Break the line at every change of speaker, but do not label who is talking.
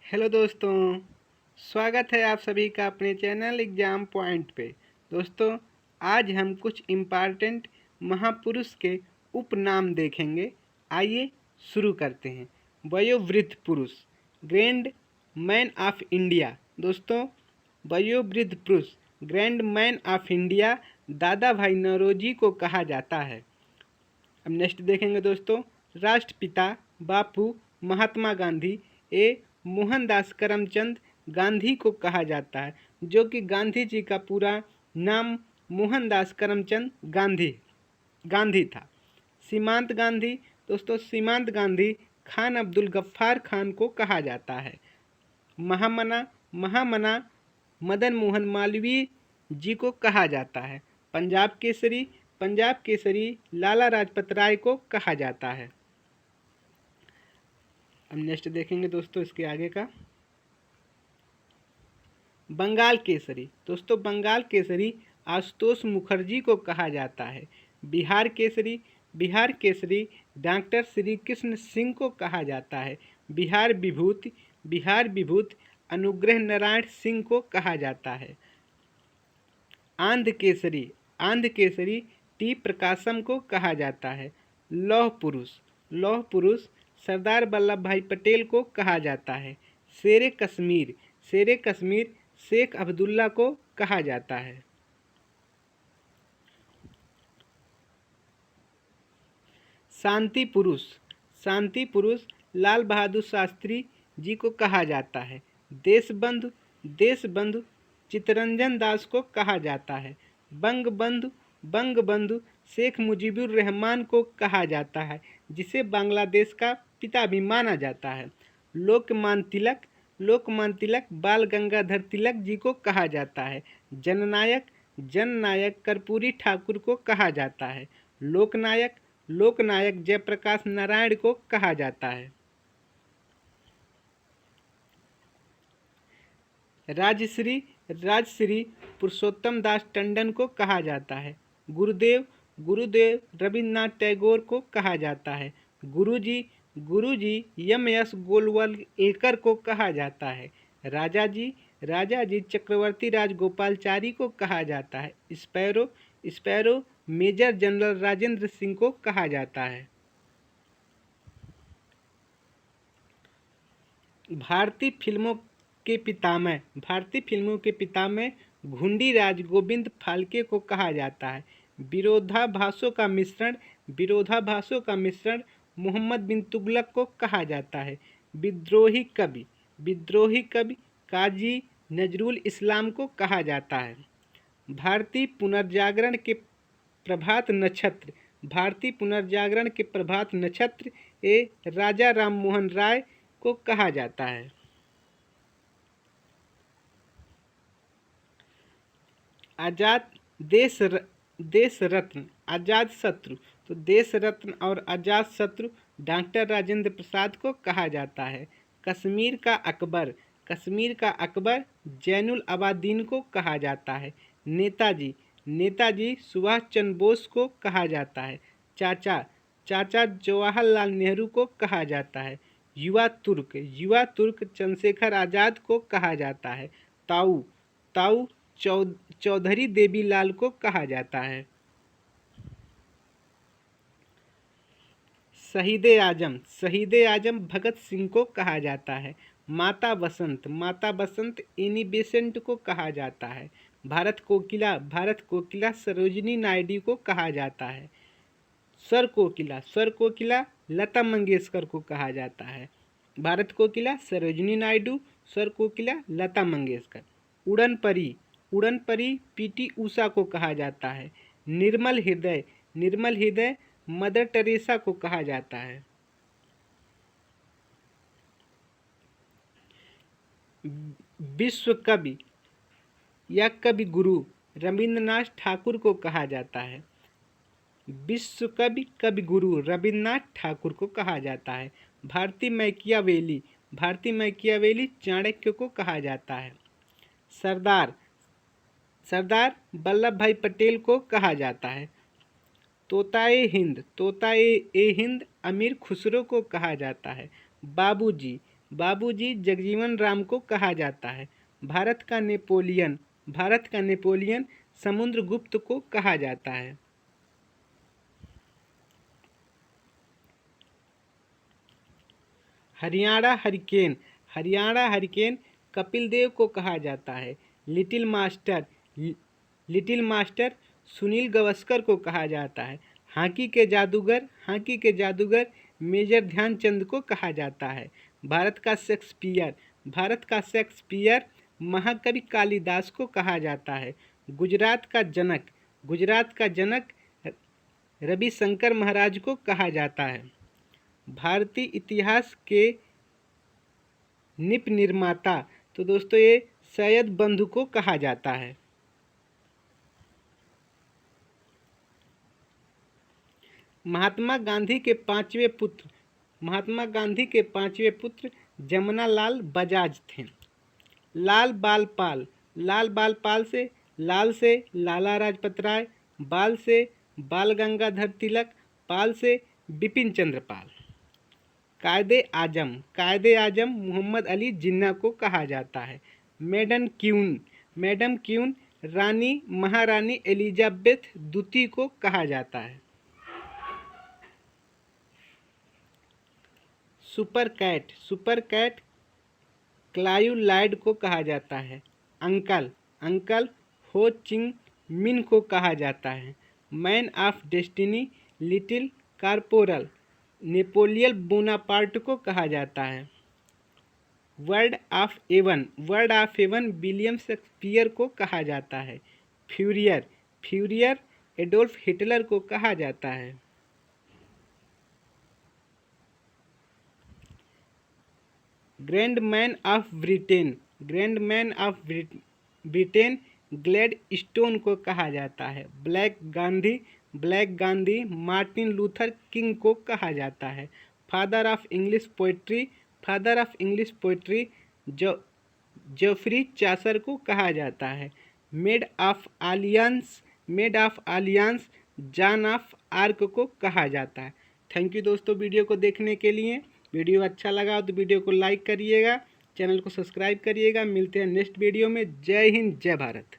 Hello दोस्तों, स्वागत है आप सभी का अपने चैनल एग्ज़ाम पॉइंट पे। दोस्तों, आज हम कुछ इम्पॉर्टेंट महापुरुष के उपनाम देखेंगे। आइए शुरू करते हैं। वयोवृद्ध पुरुष, ग्रैंड मैन ऑफ इंडिया। दोस्तों, वयोवृद्ध पुरुष ग्रैंड मैन ऑफ इंडिया दादा भाई नौरोजी को कहा जाता है। अब नेक्स्ट देखेंगे दोस्तों, राष्ट्रपिता बापू महात्मा गांधी ए मोहनदास करमचंद गांधी को कहा जाता है, जो कि गांधी जी का पूरा नाम मोहनदास करमचंद गांधी था। सीमांत गांधी, दोस्तों सीमांत गांधी खान अब्दुल गफ्फार खान को कहा जाता है। महामना महामना मदन मोहन मालवीय जी को कहा जाता है। पंजाब केसरी लाला लाजपत राय को कहा जाता है। अब नेक्स्ट देखेंगे दोस्तों इसके आगे का। बंगाल केसरी, दोस्तों बंगाल केसरी आशुतोष मुखर्जी को कहा जाता है। बिहार केसरी डॉक्टर श्री कृष्ण सिंह को कहा जाता है। बिहार विभूति अनुग्रह नारायण सिंह को कहा जाता है। आंध्र केसरी टी प्रकाशम को कहा जाता है। लौह पुरुष सरदार वल्लभ भाई पटेल को कहा जाता है। शेर कश्मीर शेख अब्दुल्ला को कहा जाता है। शांति पुरुष लाल बहादुर शास्त्री जी को कहा जाता है। देशबंधु चित्तरंजन दास को कहा जाता है। बंगबंधु शेख मुजीबुर रहमान को कहा जाता है, जिसे बांग्लादेश का पिता भी माना जाता है। लोकमान तिलक बाल गंगाधर तिलक जी को कहा जाता है। जननायक कर्पूरी ठाकुर को कहा जाता है। लोकनायक जयप्रकाश नारायण को कहा जाता है। राजश्री पुरुषोत्तम दास टंडन को कहा जाता है। गुरुदेव रविन्द्रनाथ टैगोर को कहा जाता है। गुरुजी एम.एस. गोलवलकर को कहा जाता है। राजा जी चक्रवर्ती राजगोपालचारी को कहा जाता है। Sparrow major general Rajendra Singh को कहा जाता है। भारतीय फिल्मों के पितामह घुंडी राज गोविंद फाल्के को कहा जाता है। विरोधाभासों का मिश्रण मोहम्मद बिन तुगलक को कहा जाता है। विद्रोही कवि काजी नजरुल इस्लाम को कहा जाता है। भारतीय पुनर्जागरण के प्रभात नक्षत्र ए राजा राम मोहन राय को कहा जाता है। देश रत्न आजाद शत्रु, तो देश रत्न और आजाद शत्रु डॉक्टर राजेंद्र प्रसाद को कहा जाता है। कश्मीर का अकबर जैनुल आबादीन को कहा जाता है। नेताजी सुभाष चंद्र बोस को कहा जाता है। चाचा जवाहरलाल नेहरू को कहा जाता है। युवा तुर्क चंद्रशेखर आज़ाद को कहा जाता है। ताऊ चौधरी देवीलाल को कहा जाता है। शहीद आजम भगत सिंह को कहा जाता है। माता बसंत एनी बेसेंट को कहा जाता है। भारत कोकिला सरोजिनी नायडू को कहा जाता है। स्वर कोकिला लता मंगेशकर को कहा जाता है। भारत कोकिला सरोजिनी नायडू, स्वर कोकिला लता मंगेशकर। उड़न परी पीटी उषा को कहा जाता है। निर्मल हृदय मदर टेरेसा को कहा जाता है। विश्व कवि या कवि गुरु रविन्द्रनाथ ठाकुर को कहा जाता है। विश्व कवि गुरु रविन्द्रनाथ ठाकुर को कहा जाता है। भारतीय मैकियावेली चाणक्य को कहा जाता है। सरदार वल्लभ भाई पटेल को कहा जाता है। तोताए हिंद अमीर खुसरो को कहा जाता है। बाबूजी बाबूजी जगजीवन राम को कहा जाता है? भारत का नेपोलियन समुद्रगुप्त को कहा जाता है? हरियाणा हरिकेन कपिल देव को कहा जाता है? लिटिल मास्टर सुनील गावस्कर को कहा जाता है? हॉकी के जादूगर मेजर ध्यानचंद को कहा जाता है? भारत का शेक्सपियर महाकवि कालिदास को कहा जाता है? गुजरात का जनक रविशंकर महाराज को कहा जाता है? भारतीय इतिहास के निप निर्माता, तो दोस्तों ये सैयद बंधु को कहा जाता है। महात्मा गांधी के पांचवें पुत्र जमनालाल बजाज थे। लाल बाल पाल से लाला लाजपत राय, बाल से बाल गंगाधर तिलक, पाल से बिपिन चंद्र पाल। कायदे आजम मोहम्मद अली जिन्ना को कहा जाता है? मैडम क्यून महारानी एलिजाबेथ द्वितीय को कहा जाता है? सुपर कैट क्लाइव लाइड को कहा जाता है? अंकल हो चिंग मिन को कहा जाता है? Man of destiny little corporal Napoleon Bonaparte को कहा जाता है? Word of Avon William Shakespeare को कहा जाता है? फ्यूरियर एडोल्फ हिटलर को कहा जाता है? Grand man of Britain Gladstone को कहा जाता है? Black Gandhi Martin Luther King को कहा जाता है? Father of English poetry Geoffrey Chaucer को कहा जाता है? Maid of Orleans Joan of Arc को कहा जाता है? थैंक यू दोस्तों वीडियो को देखने के लिए। वीडियो अच्छा लगा तो वीडियो को लाइक करिएगा, चैनल को सब्सक्राइब करिएगा। मिलते हैं नेक्स्ट वीडियो में। जय हिंद, जय भारत।